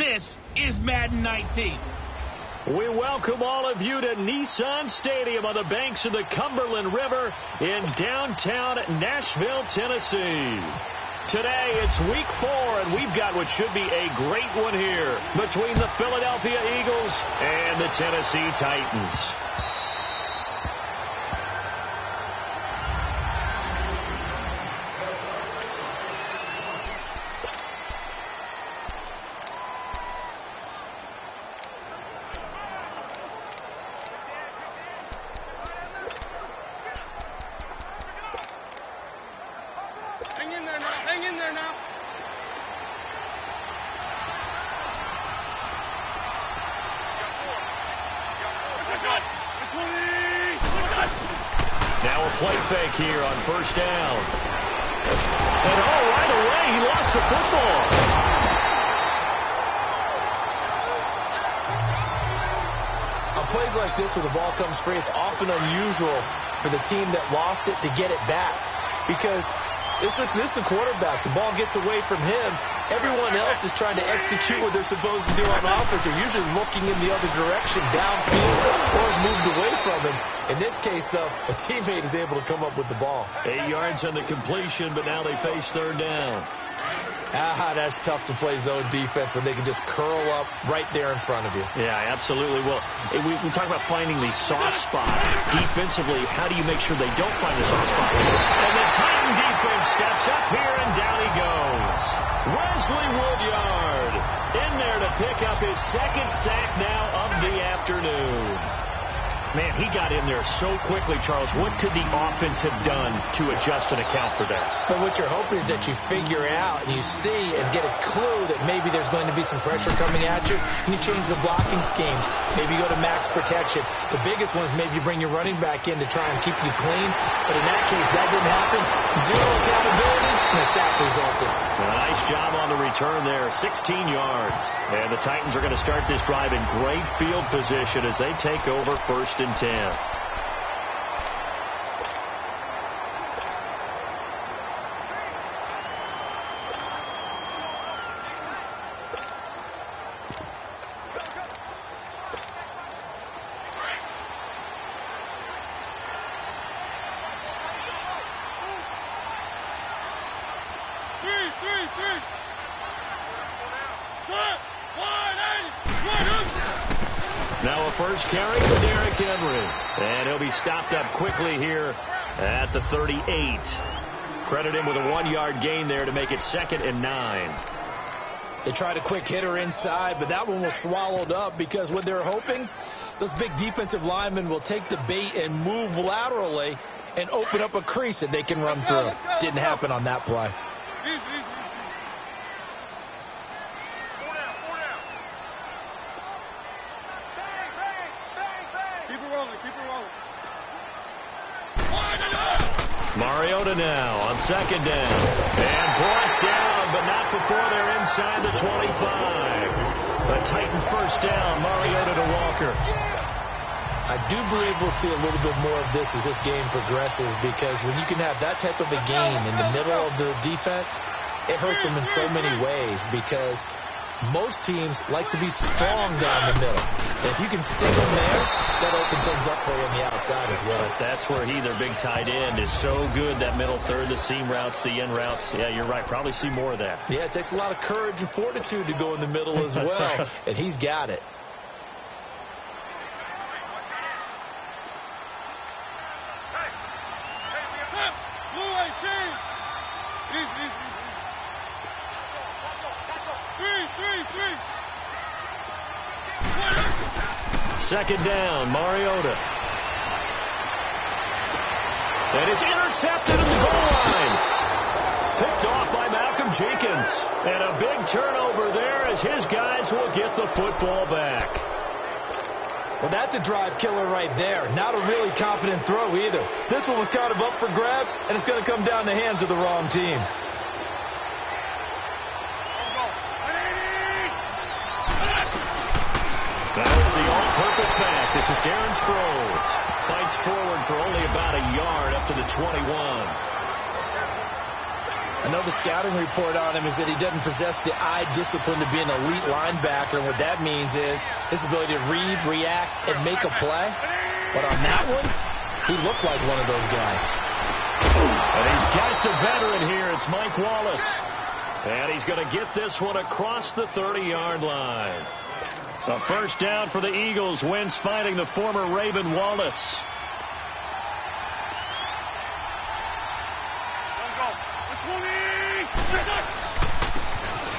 This is Madden 19. We welcome all of you to Nissan Stadium on the banks of the Cumberland River in downtown Nashville, Tennessee. Today, it's week 4, and we've got what should be a great one here between the Philadelphia Eagles and the Tennessee Titans. Hang in there now. Now a play fake here on first down. And right away, he lost the football. On plays like this where the ball comes free, it's often unusual for the team that lost it to get it back. Because this is the quarterback. The ball gets away from him. Everyone else is trying to execute what they're supposed to do on offense. They're usually looking in the other direction, downfield, or moved away from him. In this case, though, a teammate is able to come up with the ball. 8 yards on the completion, but now they face third down. That's tough to play zone defense when they can just curl up right there in front of you. Yeah, absolutely. Well, we talk about finding the soft spot. Defensively, how do you make sure they don't find the soft spot? And the Titan defense steps up here, and down he goes. Wesley Woodyard in there to pick up his second sack now of the afternoon. Man, he got in there so quickly, Charles. What could the offense have done to adjust and account for that? But what you're hoping is that you figure out and you see and get a clue that maybe there's going to be some pressure coming at you, and you change the blocking schemes. Maybe you go to max protection. The biggest one is maybe you bring your running back in to try and keep you clean. But in that case, that didn't happen. Zero accountability, and a sack resulted. A nice job on the return there, 16 yards. And the Titans are going to start this drive in great field position as they take over first and 10. Now a first carry for Derrick Henry. And he'll be stopped up quickly here at the 38. Credit him with a 1-yard gain there to make it 2nd and 9. They tried a quick hitter inside, but that one was swallowed up because what they're hoping, those big defensive linemen will take the bait and move laterally and open up a crease that they can run through. Didn't happen on that play. Mariota now on 2nd down. And brought down, but not before they're inside the 25. A Titan first down, Mariota to Walker. I do believe we'll see a little bit more of this as this game progresses, because when you can have that type of a game in the middle of the defense, it hurts them in so many ways, because most teams like to be strong down the middle. And if you can stick them there, that opens things up for you on the outside as well. But that's where their big tight end, is so good, that middle third, the seam routes, the in routes. Yeah, you're right. Probably see more of that. Yeah, it takes a lot of courage and fortitude to go in the middle as well, and he's got it. Second down, Mariota. And it's intercepted at the goal line. Picked off by Malcolm Jenkins. And a big turnover there as his guys will get the football back. Well, that's a drive killer right there. Not a really confident throw either. This one was kind of up for grabs, and it's going to come down the hands of the wrong team. Now it's the all-purpose back. This is Darren Sproles. Fights forward for only about a yard up to the 21. I know the scouting report on him is that he doesn't possess the eye discipline to be an elite linebacker, and what that means is his ability to read, react, and make a play. But on that one, he looked like one of those guys. And he's got the veteran here. It's Mike Wallace. And he's going to get this one across the 30-yard line. A first down for the Eagles. Wentz finding the former Raven Wallace.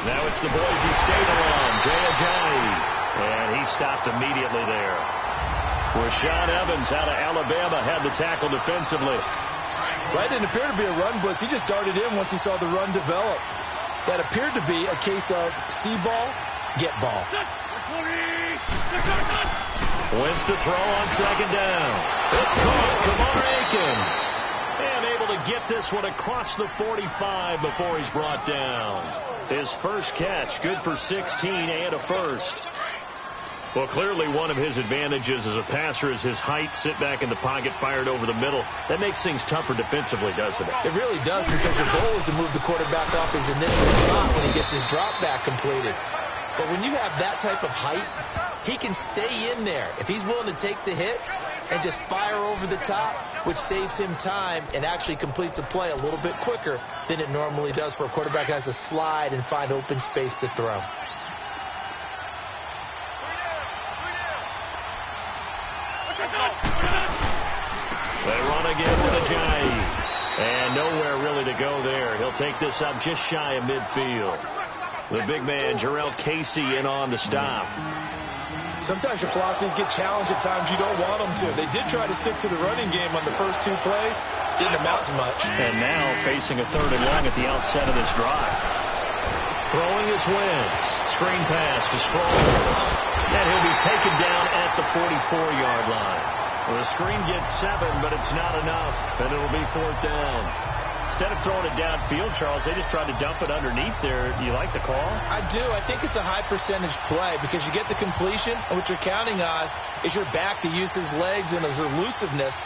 Now it's the Boise State alum, Jay Ajayi. And he stopped immediately there. Rashaan Evans out of Alabama had the tackle defensively. Right, didn't appear to be a run blitz. He just darted in once he saw the run develop. That appeared to be a case of see ball, get ball. Wentz to throw on second down. It's caught. Kamar Aiken. And able to get this one across the 45 before he's brought down. His first catch, good for 16 and a first. Well, clearly one of his advantages as a passer is his height. Sit back in the pocket, fired over the middle. That makes things tougher defensively, doesn't it? It really does, because your goal is to move the quarterback off his initial spot when he gets his drop back completed. But when you have that type of height, he can stay in there. If he's willing to take the hits and just fire over the top, which saves him time and actually completes a play a little bit quicker than it normally does for a quarterback who has to slide and find open space to throw. They run again with Ajayi. And nowhere really to go there. He'll take this up just shy of midfield. The big man, Jarrell Casey, in on the stop. Sometimes your philosophies get challenged at times you don't want them to. They did try to stick to the running game on the first two plays. Didn't amount to much. And now facing a 3rd and long at the outset of this drive. Throwing his Wentz. Screen pass to Sproles. And he'll be taken down at the 44-yard line. Well, the screen gets 7, but it's not enough. And it'll be 4th down. Instead of throwing it downfield, Charles, they just tried to dump it underneath there. You like the call? I do. I think it's a high percentage play because you get the completion, and what you're counting on is your back to use his legs and his elusiveness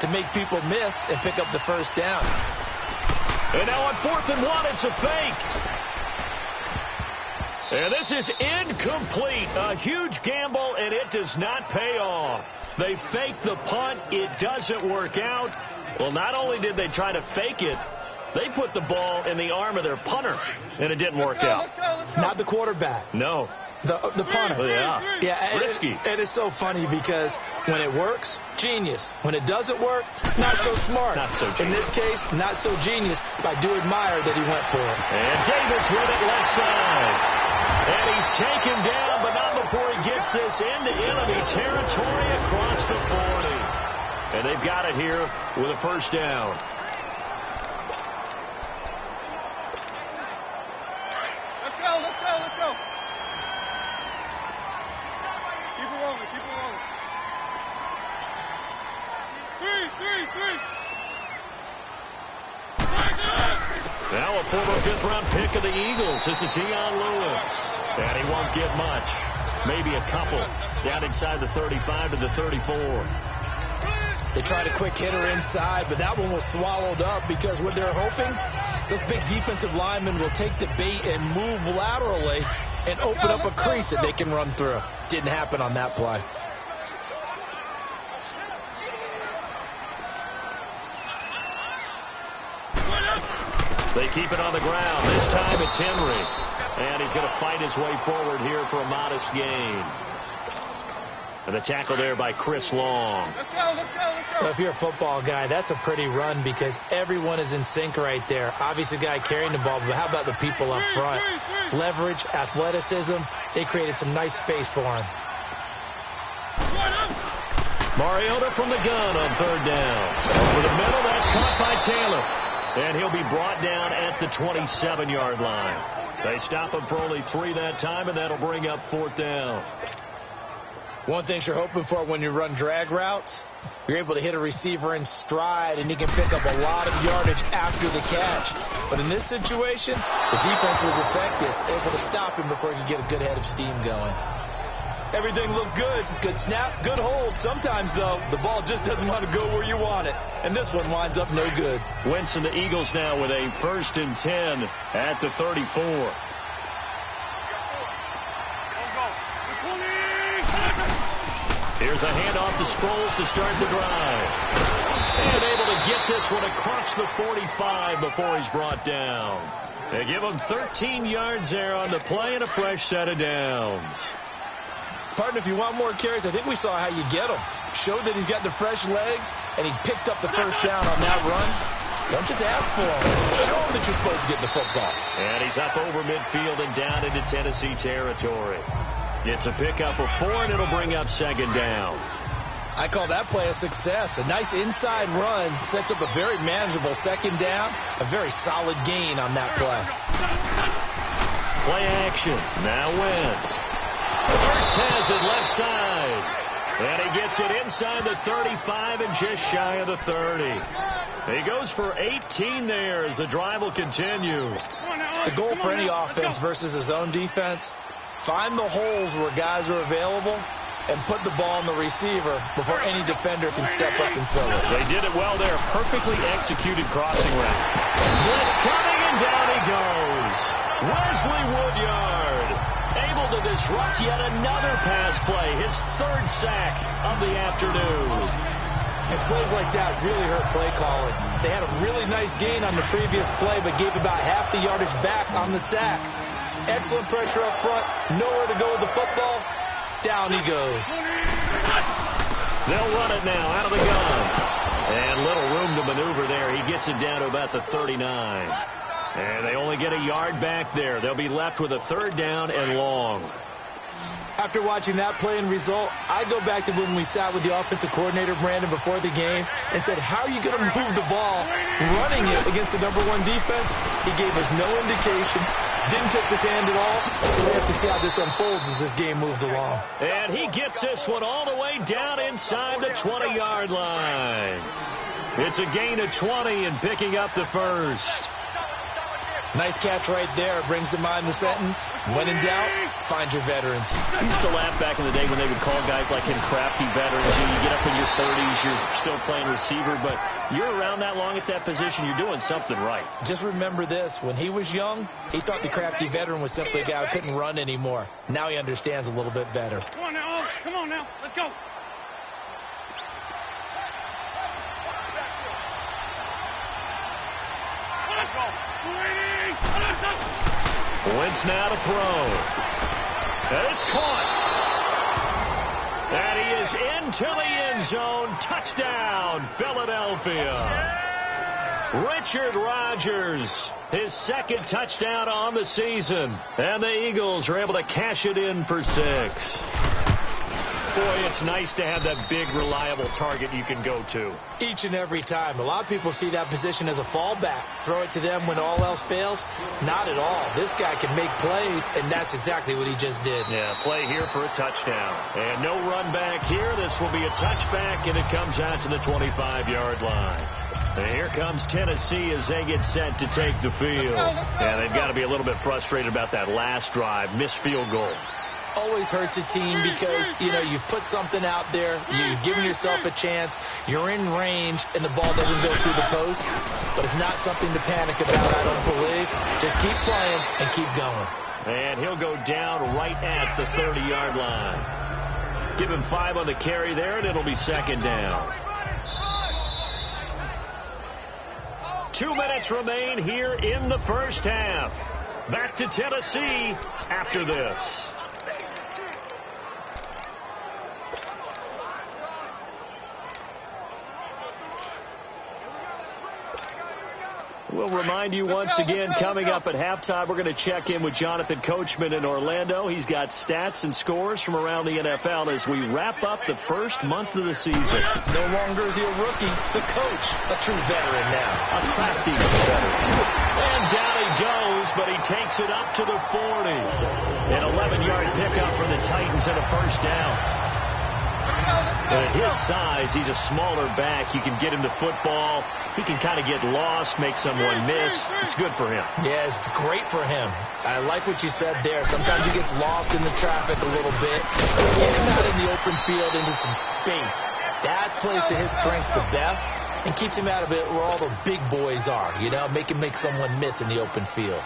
to make people miss and pick up the first down. And now on 4th and 1, it's a fake. And this is incomplete. A huge gamble, and it does not pay off. They fake the punt. It doesn't work out. Well, not only did they try to fake it, they put the ball in the arm of their punter, and it didn't work out. Not the quarterback. No. The punter. Yeah. Risky. And it's so funny because when it works, genius. When it doesn't work, not so smart. Not so genius. In this case, not so genius. But I do admire that he went for it. And Davis with it left side. And he's taken down, but not before he gets this into enemy territory across the 40. And they've got it here with a first down. Let's go. Keep it rolling. Three. Now a former 5th-round pick of the Eagles. This is Dion Lewis. And he won't get much. Maybe a couple. Down inside the 35 to the 34. They tried a quick hitter inside, but that one was swallowed up because what they're hoping, those big defensive linemen will take the bait and move laterally and open up a crease that they can run through. Didn't happen on that play. They keep it on the ground. This time it's Henry. And he's going to fight his way forward here for a modest gain. And the tackle there by Chris Long. Let's go. Well, if you're a football guy, that's a pretty run because everyone is in sync right there. Obviously, the guy carrying the ball, but how about the people up front? Leverage, athleticism. They created some nice space for him. Mariota from the gun on 3rd down. Over the middle, that's caught by Taylor. And he'll be brought down at the 27-yard line. They stop him for only 3 that time, and that'll bring up 4th down. One thing you're hoping for when you run drag routes, you're able to hit a receiver in stride, and he can pick up a lot of yardage after the catch. But in this situation, the defense was effective, able to stop him before he could get a good head of steam going. Everything looked good. Good snap, good hold. Sometimes, though, the ball just doesn't want to go where you want it. And this one winds up no good. Wentz and the Eagles now with a 1st and 10 at the 34. Here's a handoff to Sproles to start the drive. And able to get this one across the 45 before he's brought down. They give him 13 yards there on the play and a fresh set of downs. Partner, if you want more carries, I think we saw how you get them. Showed that he's got the fresh legs, and he picked up the first down on that run. Don't just ask for him. Show him that you're supposed to get the football. And he's up over midfield and down into Tennessee territory. Gets a pickup of 4, and it'll bring up 2nd down. I call that play a success. A nice inside run sets up a very manageable 2nd down. A very solid gain on that play. Play action. Now Wentz. Hurts has it left side. And he gets it inside the 35 and just shy of the 30. He goes for 18 there as the drive will continue. The goal for any offense versus his own defense, find the holes where guys are available and put the ball in the receiver before any defender can step up and fill it. They did it well there. Perfectly executed crossing route. Blitz coming, and down he goes. Wesley Woodyard able to disrupt yet another pass play. His 3rd sack of the afternoon. And plays like that really hurt play calling. They had a really nice gain on the previous play, but gave about half the yardage back on the sack. Excellent pressure up front. Nowhere to go with the football. Down he goes. They'll run it now out of the gun. And little room to maneuver there. He gets it down to about the 39. And they only get a yard back there. They'll be left with a 3rd down and long. After watching that play and result, I go back to when we sat with the offensive coordinator, Brandon, before the game and said, how are you going to move the ball running it against the #1 defense? He gave us no indication, didn't tip his hand at all, so we have to see how this unfolds as this game moves along. And he gets this one all the way down inside the 20-yard line. It's a gain of 20 and picking up the 1st. Nice catch right there. Brings to mind the sentence, when in doubt, find your veterans. I used to laugh back in the day when they would call guys like him crafty veterans. You get up in your 30s, you're still playing receiver, but you're around that long at that position, you're doing something right. Just remember this. When he was young, he thought the crafty veteran was simply a guy who couldn't run anymore. Now he understands a little bit better. Come on now. Come on now. Let's go. Let's go. Wentz now to throw. And it's caught. And he is into the end zone. Touchdown, Philadelphia. Richard Rodgers, his 2nd touchdown on the season. And the Eagles are able to cash it in for 6. Boy, it's nice to have that big, reliable target you can go to. Each and every time. A lot of people see that position as a fallback. Throw it to them when all else fails. Not at all. This guy can make plays, and that's exactly what he just did. Yeah, play here for a touchdown. And no run back here. This will be a touchback, and it comes out to the 25-yard line. And here comes Tennessee as they get set to take the field. And they've got to be a little bit frustrated about that last drive. Missed field goal. Always hurts a team because, you've put something out there, you've given yourself a chance, you're in range, and the ball doesn't go through the post. But it's not something to panic about, I don't believe. Just keep playing and keep going. And he'll go down right at the 30-yard line. Give him 5 on the carry there, and it'll be 2nd down. 2 minutes remain here in the first half. Back to Tennessee after this. We'll remind you once again, coming up at halftime, we're going to check in with Jonathan Coachman in Orlando. He's got stats and scores from around the NFL as we wrap up the first month of the season. No longer is he a rookie, the coach, a true veteran now. A crafty veteran. And down he goes, but he takes it up to the 40. An 11-yard pickup for the Titans and a first down. And at his size, he's a smaller back. You can get him the football. He can kind of get lost, make someone miss. It's good for him. Yeah, it's great for him. I like what you said there. Sometimes he gets lost in the traffic a little bit. Again, open field into some space. That plays to his strengths the best and keeps him out of it where all the big boys are, you know, make someone miss in the open field.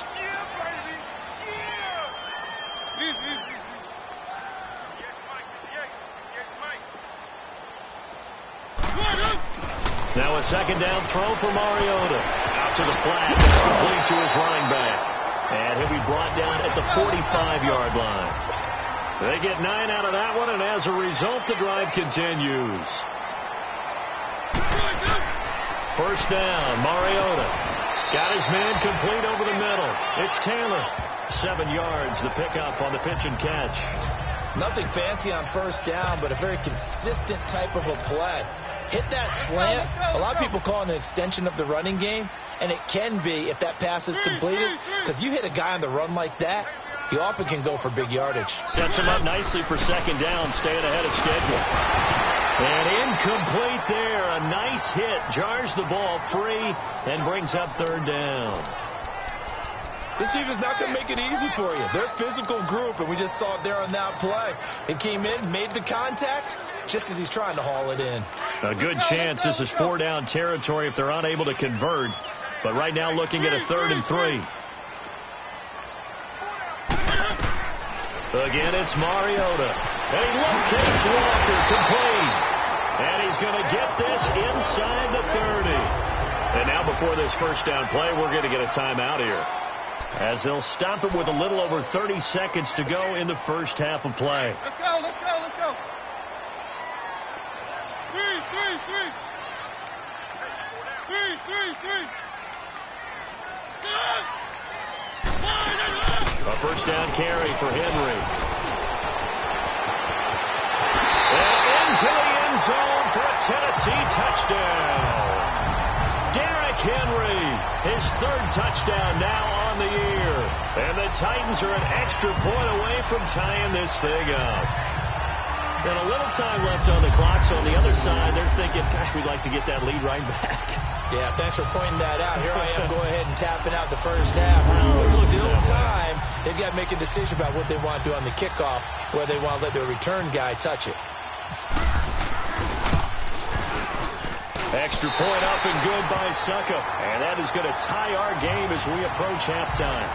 Now a second down throw for Mariota. Out to the flat. That's complete to his running back. And he'll be brought down at the 45-yard line. They get 9 out of that one, and as a result, the drive continues. First down, Mariota. Got his man complete over the middle. It's Taylor. 7 yards, the pickup on the pitch and catch. Nothing fancy on first down, but a very consistent type of a play. Hit that slant. A lot of people call it an extension of the running game, and it can be if that pass is completed, because you hit a guy on the run like that, he often can go for big yardage. Sets him up nicely for second down, staying ahead of schedule. And incomplete there. A nice hit. Jars the ball free and brings up third down. This defense is not going to make it easy for you. They're a physical group, and we just saw it there on that play. It came in, made the contact, just as he's trying to haul it in. A good chance this is 4-down territory if they're unable to convert. But right now looking at a 3rd and 3. Again, it's Mariota. And he locates Walker, complete. And he's going to get this inside the 30. And now before this first down play, we're going to get a timeout here, as they'll stop it with a little over 30 seconds to go in the first half of play. Let's go, let's go, let's go. 3. 3. A first down carry for Henry. And into the end zone for a Tennessee touchdown. Derrick Henry, his 3rd touchdown now on the year. And the Titans are an extra point away from tying this thing up. And a little time left on the clock, so on the other side, they're thinking, gosh, we'd like to get that lead right back. Yeah, thanks for pointing that out. Here I am, go ahead and tapping out the first half. There's still time. They've got to make a decision about what they want to do on the kickoff, whether they want to let their return guy touch it. Extra point up and good by Suckup. And that is going to tie our game as we approach halftime.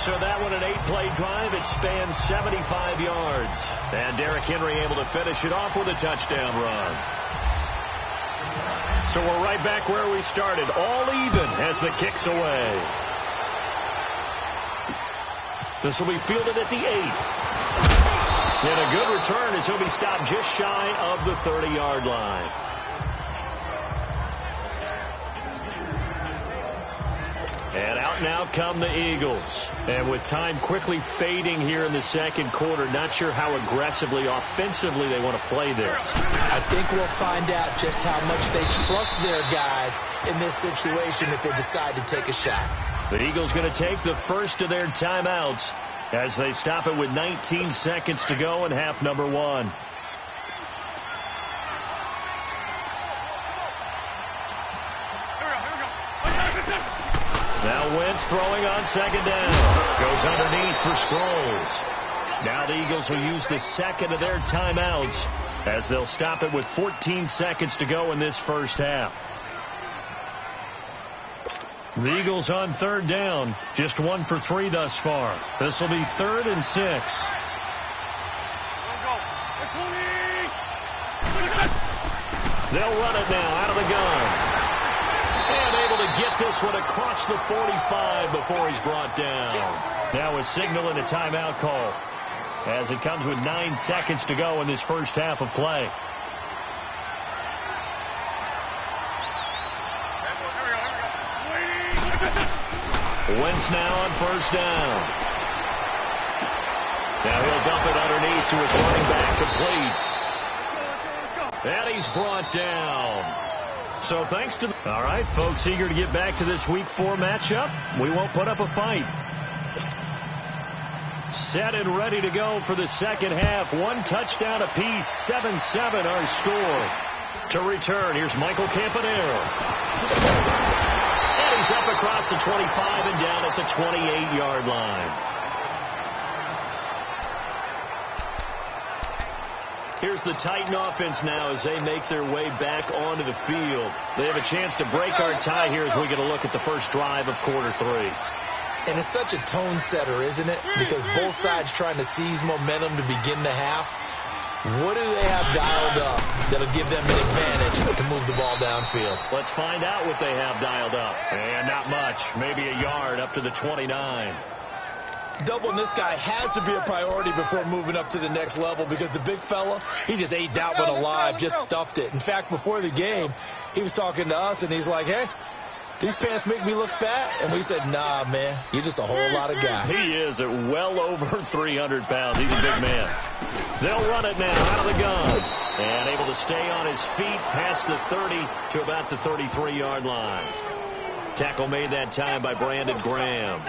So that one, an 8-play drive. It spans 75 yards. And Derrick Henry able to finish it off with a touchdown run. So we're right back where we started. All even as the kick's away. This will be fielded at the 8. And a good return as he'll be stopped just shy of the 30-yard line. And out now come the Eagles. And with time quickly fading here in the second quarter, not sure how aggressively, offensively they want to play this. I think we'll find out just how much they trust their guys in this situation if they decide to take a shot. The Eagles going to take the first of their timeouts as they stop it with 19 seconds to go in half number 1. Now Wentz throwing on second down. Goes underneath for Sproles. Now the Eagles will use the second of their timeouts as they'll stop it with 14 seconds to go in this first half. The Eagles on third down, just 1 for 3 thus far. This will be 3rd and 6. They'll run it now out of the gun. And able to get this one across the 45 before he's brought down. Now a signal and a timeout call as it comes with 9 seconds to go in this first half of play. Wentz now on first down. Now he'll dump it underneath to his running back, complete. And he's brought down. So thanks to... All right, folks, eager to get back to this Week 4 matchup. We won't put up a fight. Set and ready to go for the second half. 1 touchdown apiece, 7-7 our score. To return, here's Michael Campanero. And he's up across the 25 and down at the 28-yard line. Here's the Titan offense now as they make their way back onto the field. They have a chance to break our tie here as we get a look at the first drive of quarter 3. And it's such a tone setter, isn't it? Because both sides trying to seize momentum to begin the half. What do they have dialed up that'll give them an advantage to move the ball downfield? Let's find out what they have dialed up. And not much. Maybe a yard up to the 29. Doubling this guy has to be a priority before moving up to the next level because the big fella, he just ate that one alive, just stuffed it. In fact, before the game, he was talking to us, and he's like, hey, these pants make me look fat. And we said, nah, man, you're just a whole lot of guy. He is at well over 300 pounds. He's a big man. They'll run it now out of the gun. And able to stay on his feet past the 30 to about the 33-yard line. Tackle made that time by Brandon Graham.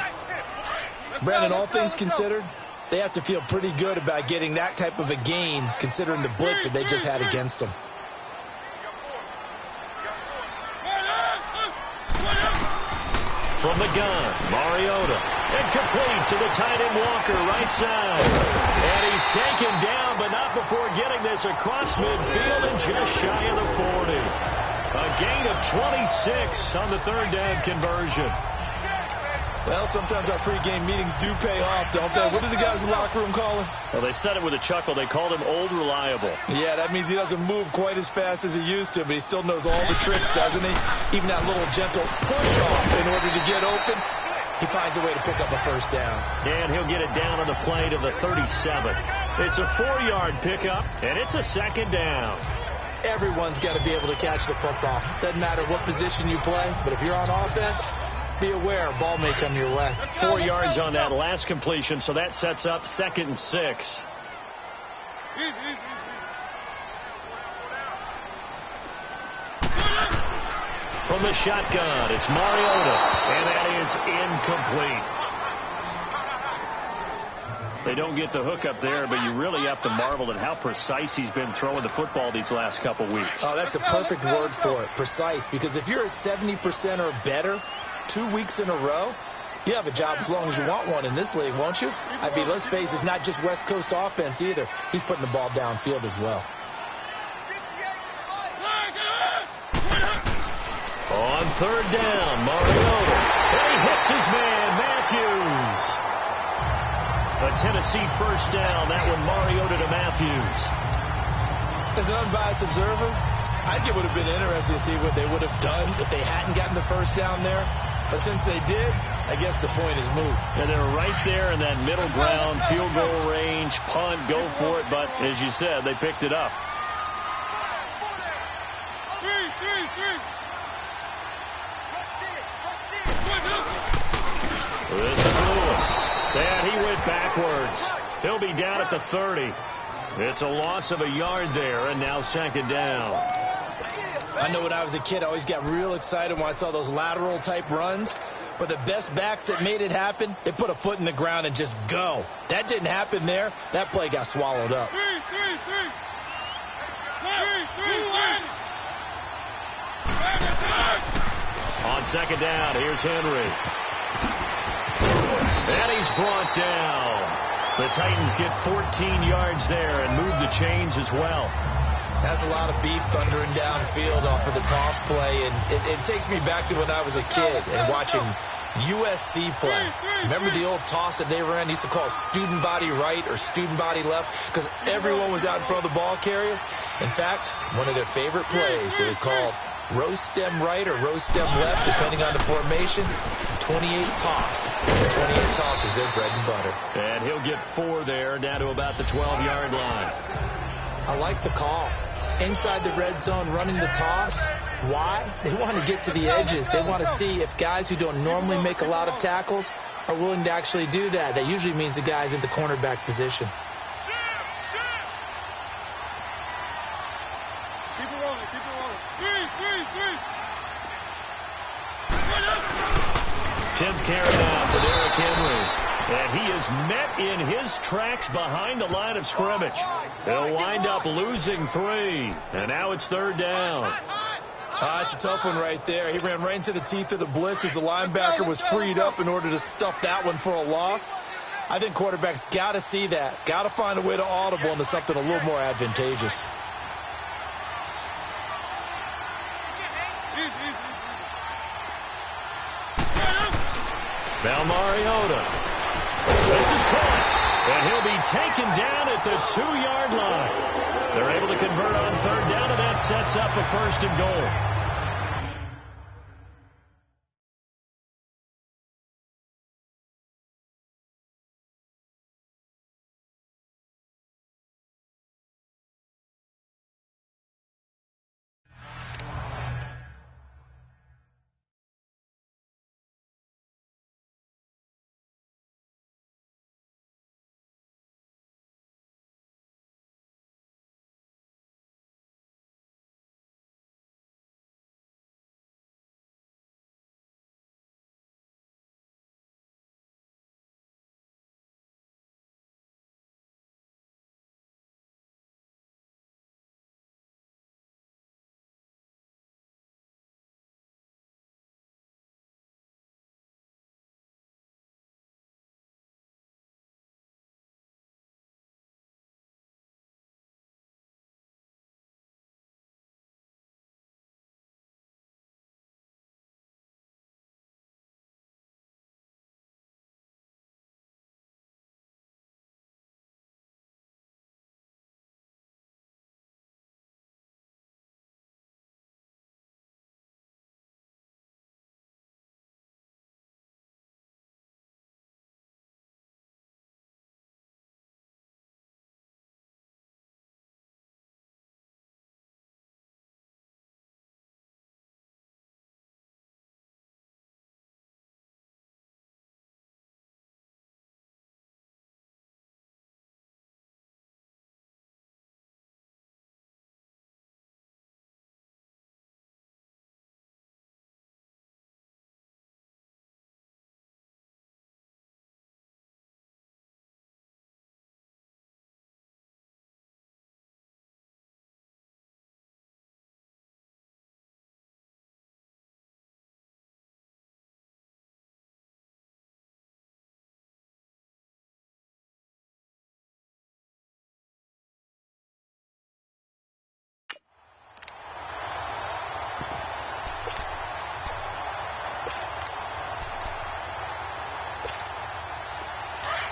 Brandon, all things considered, they have to feel pretty good about getting that type of a gain considering the blitz that they just had against them. From the gun, Mariota. And complete to the tight end Walker, right side. And he's taken down, but not before getting this across midfield and just shy of the 40. A gain of 26 on the third down conversion. Well, sometimes our pregame meetings do pay off, don't they? What do the guys in the locker room call him? Well, they said it with a chuckle. They called him Old Reliable. Yeah, that means he doesn't move quite as fast as he used to, but he still knows all the tricks, doesn't he? Even that little gentle push-off in order to get open, he finds a way to pick up a first down. And he'll get it down on the play to the 37. It's a 4-yard pickup, and it's a second down. Everyone's got to be able to catch the football. Doesn't matter what position you play, but if you're on offense, be aware, a ball may come your way. 4 yards on that last completion, so that sets up 2nd and 6. From the shotgun, it's Mariota, and that is incomplete. They don't get the hook up there, but you really have to marvel at how precise he's been throwing the football these last couple weeks. Oh, that's the perfect word for it, precise, because if you're at 70% or better 2 weeks in a row, you have a job as long as you want one in this league, won't you? I mean, let's face it, it's not just West Coast offense either. He's putting the ball downfield as well. On third down, Mariota. And he hits his man, Matthews. A Tennessee first down. That one, Mariota to Matthews. As an unbiased observer, I think it would have been interesting to see what they would have done if they hadn't gotten the first down there. But since they did, I guess the point is moot. And they're right there in that middle ground, field goal range, punt, go for it. But as you said, they picked it up. This is Lewis. And he went backwards. He'll be down at the 30. It's a loss of a yard there, and now 2nd down. I know when I was a kid, I always got real excited when I saw those lateral-type runs. But the best backs that made it happen, they put a foot in the ground and just go. That didn't happen there. That play got swallowed up. On 2nd down, here's Henry. And he's brought down. The Titans get 14 yards there and move the chains as well. That's a lot of beef thundering downfield off of the toss play. And it takes me back to when I was a kid and watching USC play. Remember the old toss that they ran? They used to call student body right or student body left because everyone was out in front of the ball carrier. In fact, one of their favorite plays, it was called roast stem right or roast stem left, depending on the formation. 28 toss. 28 toss was their bread and butter. And he'll get 4 there, down to about the 12-yard line. I like the call. Inside the red zone, running the toss. Why? They want to get to the edges. They want to see if guys who don't normally make a lot of tackles are willing to actually do that. That usually means the guy's in the cornerback position. Keep it rolling, keep it rolling. 10th carry now for Derrick Henry. And he is met in his tracks behind the line of scrimmage. They'll wind up losing 3. And now it's 3rd down. It's a tough one right there. He ran right into the teeth of the blitz as the linebacker was freed up in order to stuff that one for a loss. I think quarterbacks got to see that. Got to find a way to audible into something a little more advantageous. Bell Mariota. This is caught, and he'll be taken down at the 2-yard line. They're able to convert on third down, and that sets up a first and goal.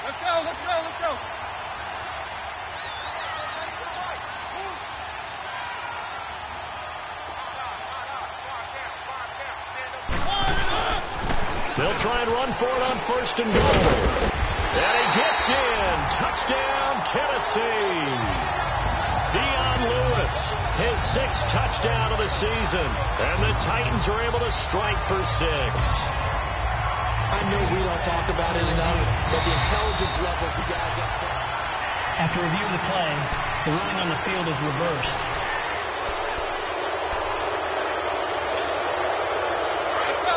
Let's go. They'll try and run for it on first and goal. And he gets in. Touchdown, Tennessee. Dion Lewis, his 6th touchdown of the season. And the Titans are able to strike for 6. I know we don't talk about it enough, but the intelligence level of the guys up front. After review of the play, the ruling on the field is reversed. Let's go.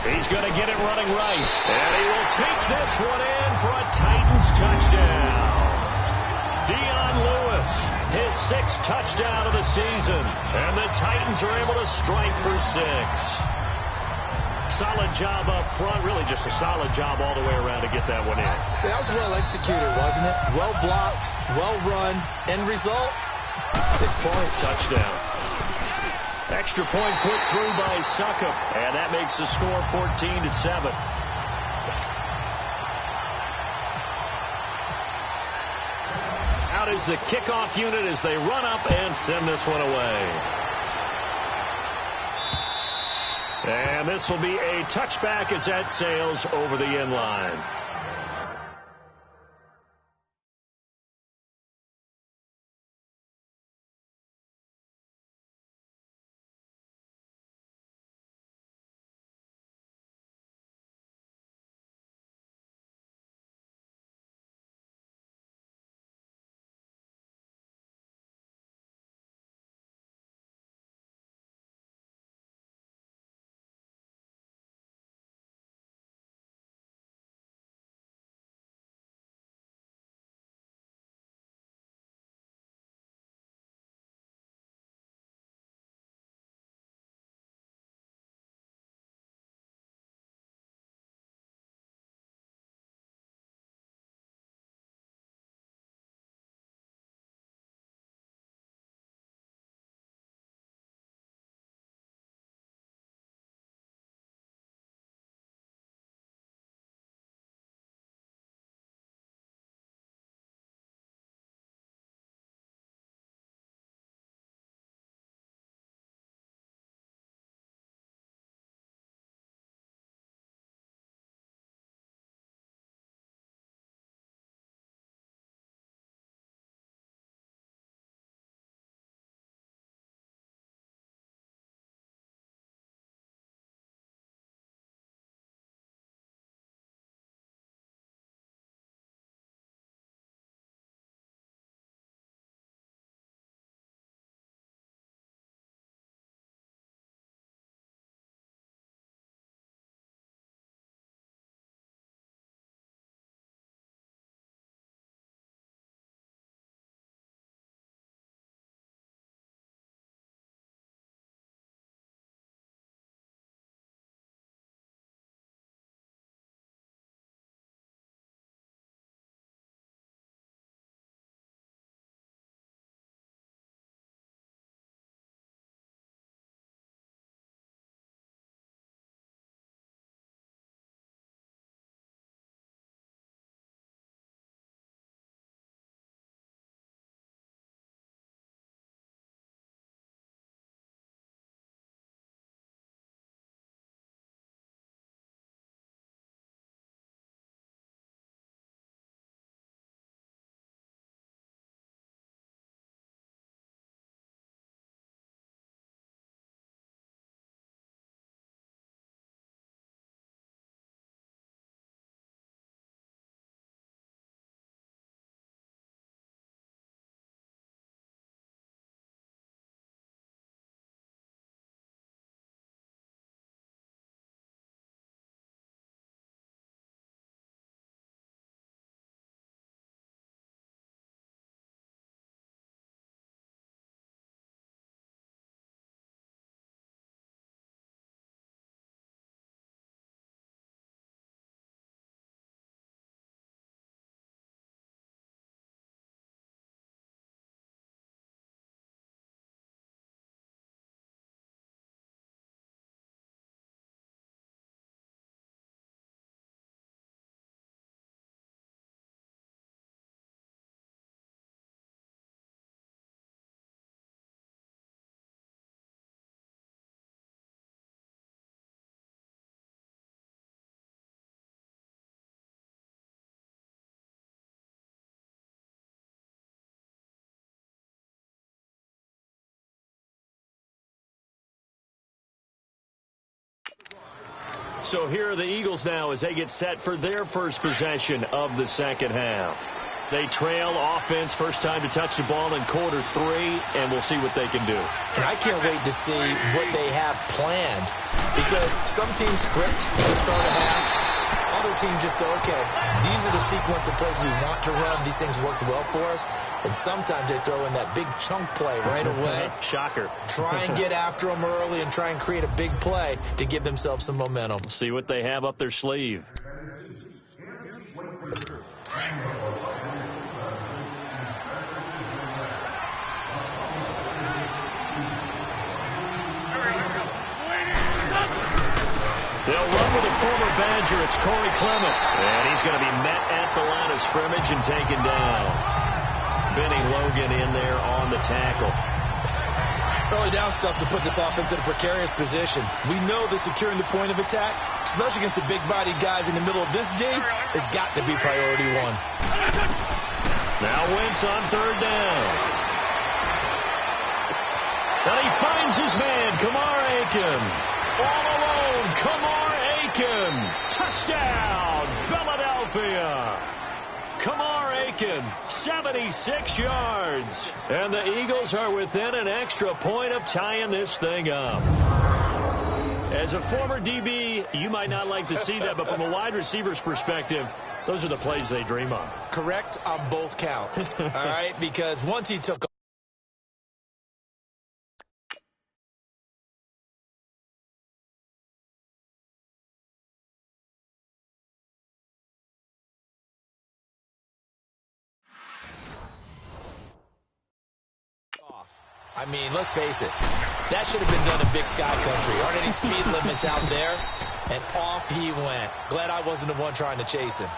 He's going to get it running right. And he will take this one in for a Titans touchdown. Dion Lewis, his 6th touchdown of the season. And the Titans are able to strike for 6. Solid job up front. Really just a solid job all the way around to get that one in. That was well executed, wasn't it? Well blocked, well run. End result, 6 points. Touchdown. Extra point put through by Succop, and that makes the score 14-7. Out is the kickoff unit as they run up and send this one away. And this will be a touchback as that sails over the end line. So here are the Eagles now as they get set for their first possession of the second half. They trail offense, first time to touch the ball in quarter 3, and we'll see what they can do. And I can't wait to see what they have planned, because some teams script to start a half. Other teams just go, okay, these are the sequence of plays we want to run. These things worked well for us. And sometimes they throw in that big chunk play right away. Shocker. Try and get after them early and try and create a big play to give themselves some momentum. See what they have up their sleeve. They'll run with a former Badger. It's Corey Clement. And he's going to be met at the line of scrimmage and taken down. Benny Logan in there on the tackle. Early down stuff to put this offense in a precarious position. We know that securing the point of attack, especially against the big-bodied guys in the middle of this D, has got to be priority 1. Now Wentz on third down. And he finds his man, Kamar Aiken. All alone, Kamar Aiken. Touchdown, Philadelphia. Kamar Aiken, 76 yards. And the Eagles are within an extra point of tying this thing up. As a former DB, you might not like to see that, but from a wide receiver's perspective, those are the plays they dream of. Correct on both counts. All right, because once he took I mean, let's face it, that should have been done in Big Sky Country. Aren't any speed limits out there? And off he went. Glad I wasn't the one trying to chase him.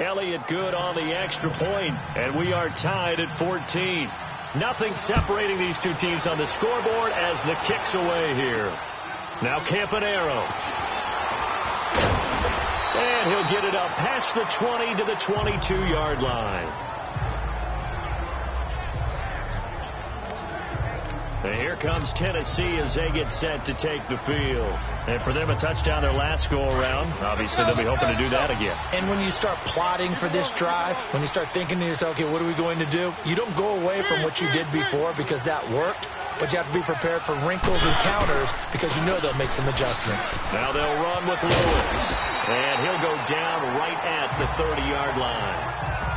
Elliott good on the extra point, and we are tied at 14. Nothing separating these two teams on the scoreboard as the kick's away here. Now Campanaro. And he'll get it up past the 20 to the 22-yard line. And here comes Tennessee as they get set to take the field. And for them, a touchdown their last go-around. Obviously, they'll be hoping to do that again. And when you start plotting for this drive, when you start thinking to yourself, okay, what are we going to do? You don't go away from what you did before because that worked, but you have to be prepared for wrinkles and counters because you know they'll make some adjustments. Now they'll run with Lewis. And he'll go down right at the 30-yard line.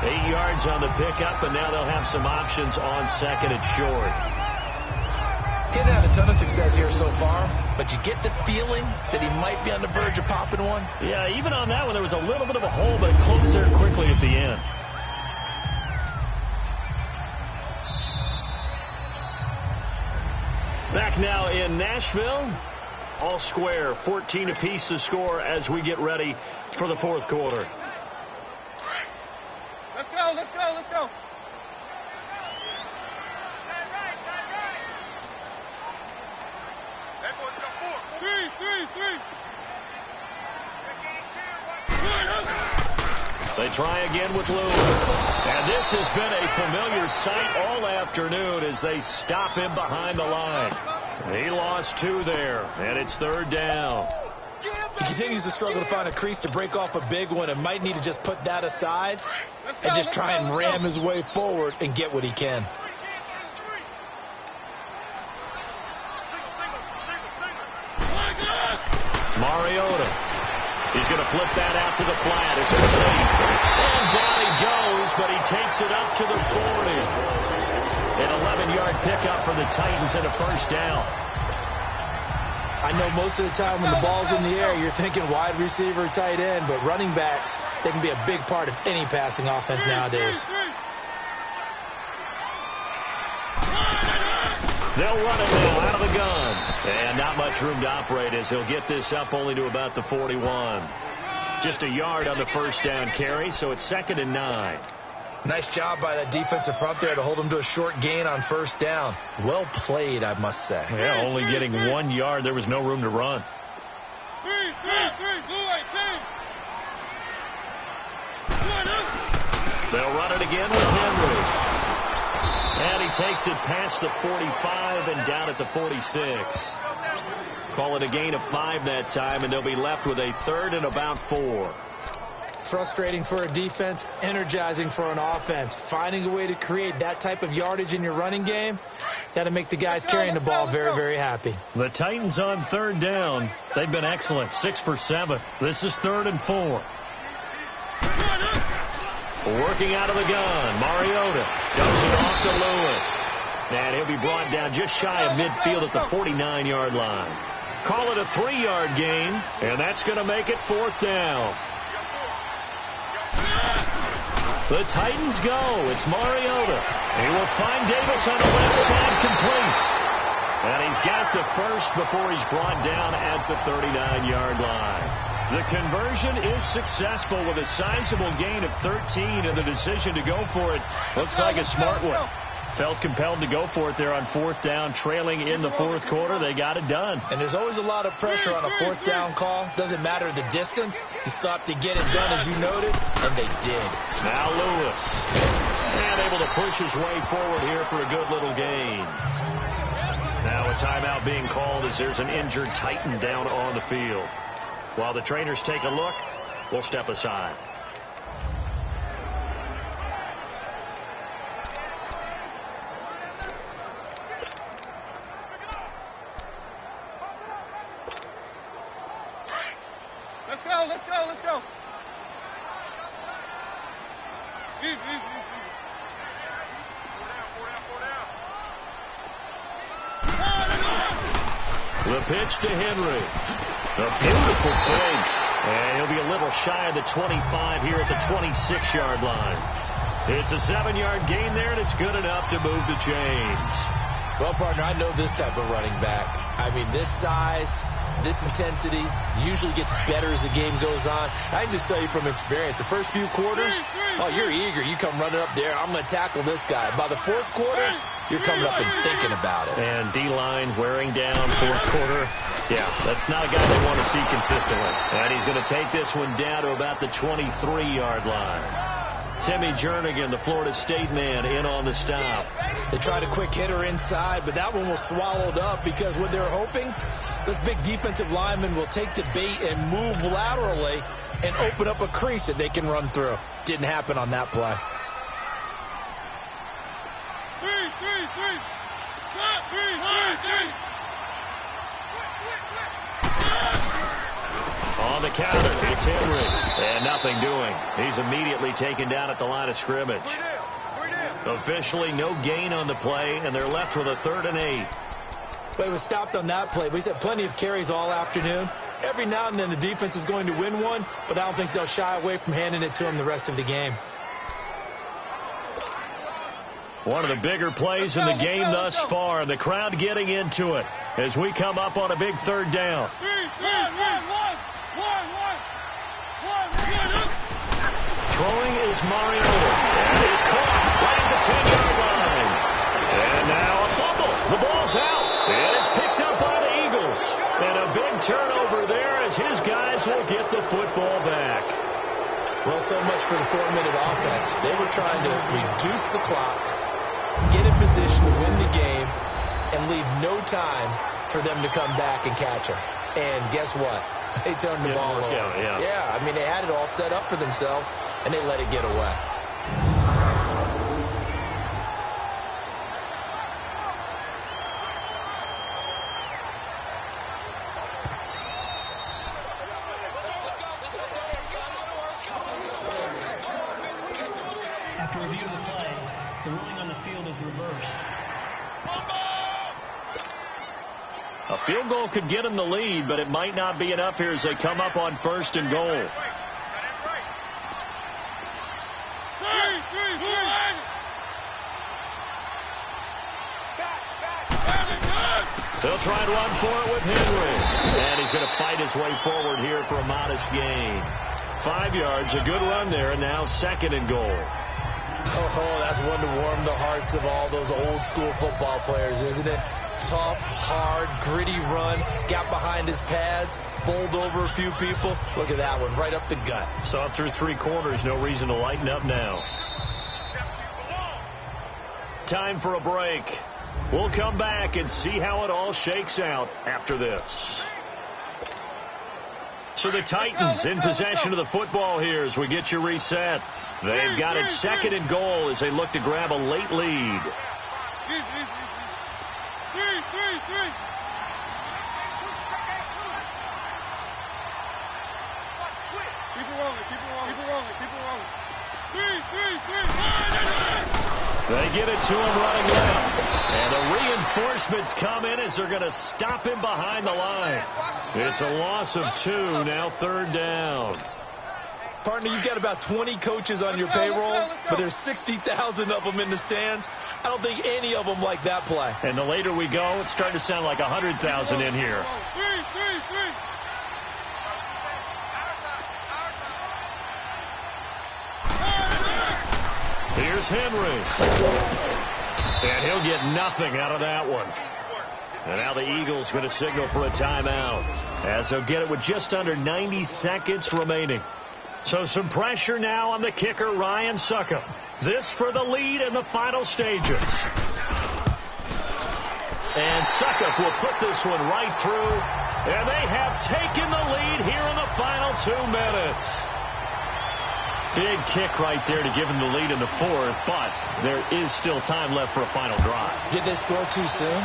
8 yards on the pickup, and now they'll have some options on second and short. He hasn't had a ton of success here so far, but you get the feeling that he might be on the verge of popping one. Yeah, even on that one, there was a little bit of a hole, but it closed there quickly at the end. Back now in Nashville. All square, 14 apiece to score as we get ready for the fourth quarter. Let's go, let's go, let's go. Three. They try again with Lewis. And this has been a familiar sight all afternoon as they stop him behind the line. He lost 2 there, and it's third down. He continues to struggle to find a crease to break off a big one and might need to just put that aside and just try and ram his way forward and get what he can. Mariota. He's going to flip that out to the flat. It's complete. And down he goes, but he takes it up to the 40. An 11-yard pickup for the Titans and a first down. I know most of the time when the ball's in the air, you're thinking wide receiver, tight end, but running backs, they can be a big part of any passing offense nowadays. They'll run it now out of the gun. And not much room to operate as he'll get this up only to about the 41. Just a yard on the first down carry, so it's 2nd and 9. Nice job by that defensive front there to hold him to a short gain on first down. Well played, I must say. Yeah, only getting 1 yard. There was no room to run. They'll run it again with Henry. And he takes it past the 45 and down at the 46. Call it a gain of 5 that time, and they'll be left with a 3rd and about 4. Frustrating for a defense, energizing for an offense. Finding a way to create that type of yardage in your running game, that'll make the guys carrying the ball very, very happy. The Titans on 3rd down. They've been excellent, 6 for 7. This is 3rd and 4. Working out of the gun, Mariota dumps it off to Lewis. And he'll be brought down just shy of midfield at the 49-yard line. Call it a 3-yard gain, and that's going to make it 4th down. The Titans go. It's Mariota. He will find Davis on the left side, complete. And he's got the first before he's brought down at the 39-yard line. The conversion is successful with a sizable gain of 13, and the decision to go for it looks like a smart one. Felt compelled to go for it there on 4th down, trailing in the 4th quarter. They got it done. And there's always a lot of pressure on a 4th down call. Doesn't matter the distance. You stop to get it done, as you noted, and they did. Now Lewis. And able to push his way forward here for a good little gain. Now a timeout being called as there's an injured Titan down on the field. While the trainers take a look, we'll step aside. Let's go. Easy. The pitch to Henry. A beautiful fake. And he'll be a little shy of the 25 here at the 26-yard line. It's a 7-yard gain there, and it's good enough to move the chains. Well, partner, I know this type of running back. I mean, this size, this intensity usually gets better as the game goes on. I can just tell you from experience, the first few quarters, you're eager. You come running up there, I'm going to tackle this guy. By the 4th quarter, you're coming up and thinking about it. And D-line wearing down 4th quarter. Yeah, that's not a guy they want to see consistently. And he's going to take this one down to about the 23-yard line. Timmy Jernigan, the Florida State man, in on the stop. They tried a quick hitter inside, but that one was swallowed up because what they're hoping, this big defensive lineman will take the bait and move laterally and open up a crease that they can run through. Didn't happen on that play. On the counter, it's Henry. And nothing doing. He's immediately taken down at the line of scrimmage. Officially no gain on the play, and they're left with a 3rd and 8. Play was stopped on that play. We've had plenty of carries all afternoon. Every now and then the defense is going to win one, but I don't think they'll shy away from handing it to them the rest of the game. One of the bigger plays in the game thus far. The crowd getting into it as we come up on a big 3rd down. Throwing is Mariota. And he's caught right at the 10-yard line. And now a fumble. The ball's out. It is picked up by the Eagles. And a big turnover there as his guys will get the football back. Well, so much for the 4-minute offense. They were trying to reduce the clock, get in position to win the game, and leave no time for them to come back and catch them. And guess what? They turned the ball over. Yeah, I mean, they had it all set up for themselves, and they let it get away. After review of the play, the ruling on the field is reversed. A field goal could get them the lead, but it might not be enough here as they come up on 1st and goal. They'll try and run for it with Henry. And he's going to fight his way forward here for a modest gain. 5 yards, a good run there, and now 2nd and goal. Oh, that's one to warm the hearts of all those old school football players, isn't it? Tough, hard, gritty run, got behind his pads, bowled over a few people. Look at that one, right up the gut. Saw it through 3 quarters, no reason to lighten up now. Time for a break. We'll come back and see how it all shakes out after this. So the Titans in possession of the football here as we get you reset. They've got it second and goal as they look to grab a late lead. Keep it rolling, keep it rolling, keep it rolling, keep it rolling. They get it to him running left. And the reinforcements come in as they're going to stop him behind the line. It's a loss of 2, now third down. Partner, you've got about 20 coaches on your payroll, but there's 60,000 of them in the stands. I don't think any of them like that play. And the later we go, it's starting to sound like 100,000 in here. Here's Henry. And he'll get nothing out of that one. And now the Eagles going to signal for a timeout as they'll get it with just under 90 seconds remaining. So some pressure now on the kicker, Ryan Suckup. This for the lead in the final stages. And Suckup will put this one right through. And they have taken the lead here in the final 2 minutes. Big kick right there to give them the lead in the fourth, but there is still time left for a final drive. Did they score too soon?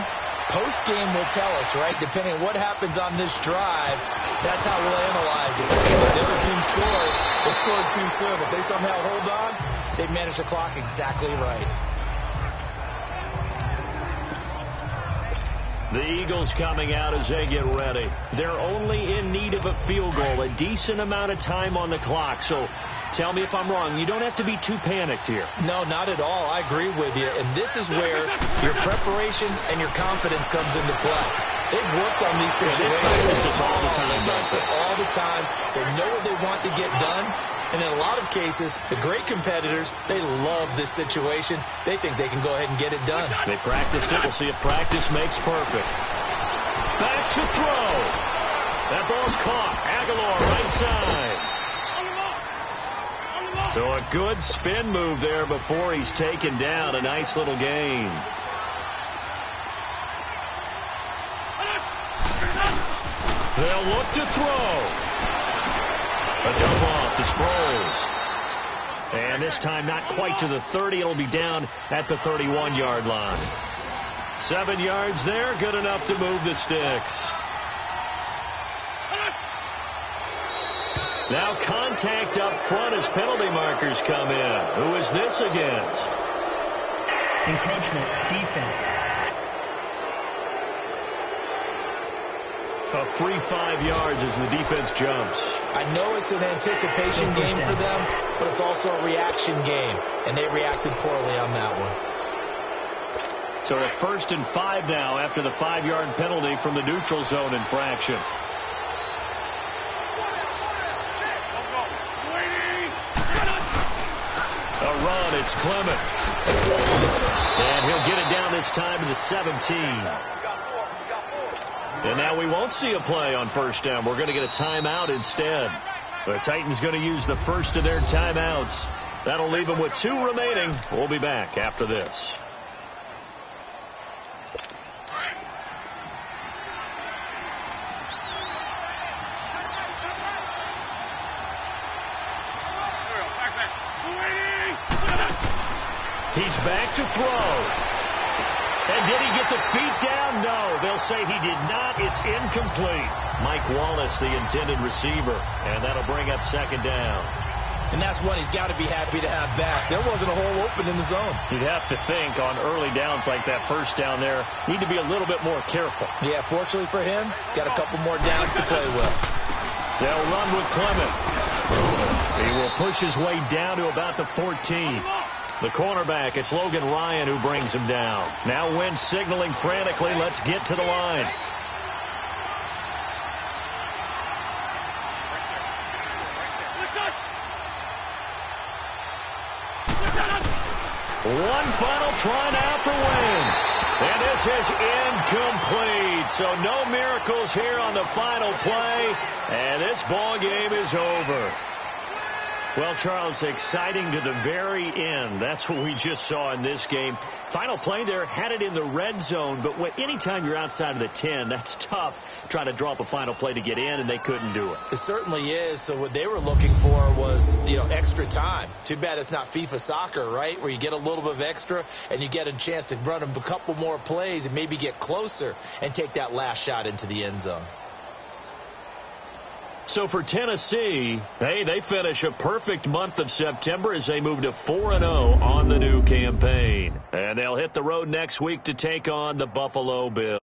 Post-game will tell us, right? Depending on what happens on this drive, that's how we'll analyze it. If the other team scores, they scored too soon. If they somehow hold on, they manage the clock exactly right. The Eagles coming out as they get ready. They're only in need of a field goal, a decent amount of time on the clock. So tell me if I'm wrong. You don't have to be too panicked here. No, not at all. I agree with you. And this is where your preparation and your confidence comes into play. They've worked on these situations all the time. All the time. They know what they want to get done. And in a lot of cases, the great competitors, they love this situation. They think they can go ahead and get it done. They practiced it. We'll see if practice makes perfect. Back to throw. That ball's caught. Aguilar right side. So a good spin move there before he's taken down. A nice little gain. They'll look to throw. A dump off to Sproles. And this time not quite to the 30. It'll be down at the 31-yard line. 7 yards there, good enough to move the sticks. Now contact up front as penalty markers come in. Who is this against? Encroachment, defense. A free 5 yards as the defense jumps. I know it's an anticipation game for them, but it's also a reaction game, and they reacted poorly on that one. So a 1st and 5 now after the 5-yard penalty from the neutral zone infraction. A run, it's Clement. And he'll get it down this time to the 17. And now we won't see a play on 1st down. We're going to get a timeout instead. The Titans going to use the first of their timeouts. That'll leave them with 2 remaining. We'll be back after this. He's back to throw. And did he get the feet down? No. They'll say he did not. It's incomplete. Mike Wallace, the intended receiver. And that'll bring up 2nd down. And that's one he's got to be happy to have back. There wasn't a hole open in the zone. You'd have to think on early downs like that 1st down there, need to be a little bit more careful. Yeah, fortunately for him, got a couple more downs to play with. They'll run with Clement. He will push his way down to about the 14. The cornerback, it's Logan Ryan who brings him down. Now Wentz signaling frantically, let's get to the line. One final try now for Wentz. And this is incomplete. So no miracles here on the final play. And this ball game is over. Well, Charles, exciting to the very end. That's what we just saw in this game. Final play there, had it in the red zone, but anytime you're outside of the 10, that's tough. Trying to draw up a final play to get in, and they couldn't do it. It certainly is. So what they were looking for was, extra time. Too bad it's not FIFA soccer, right, where you get a little bit of extra and you get a chance to run a couple more plays and maybe get closer and take that last shot into the end zone. So for Tennessee, they finish a perfect month of September as they move to 4-0 on the new campaign. And they'll hit the road next week to take on the Buffalo Bills.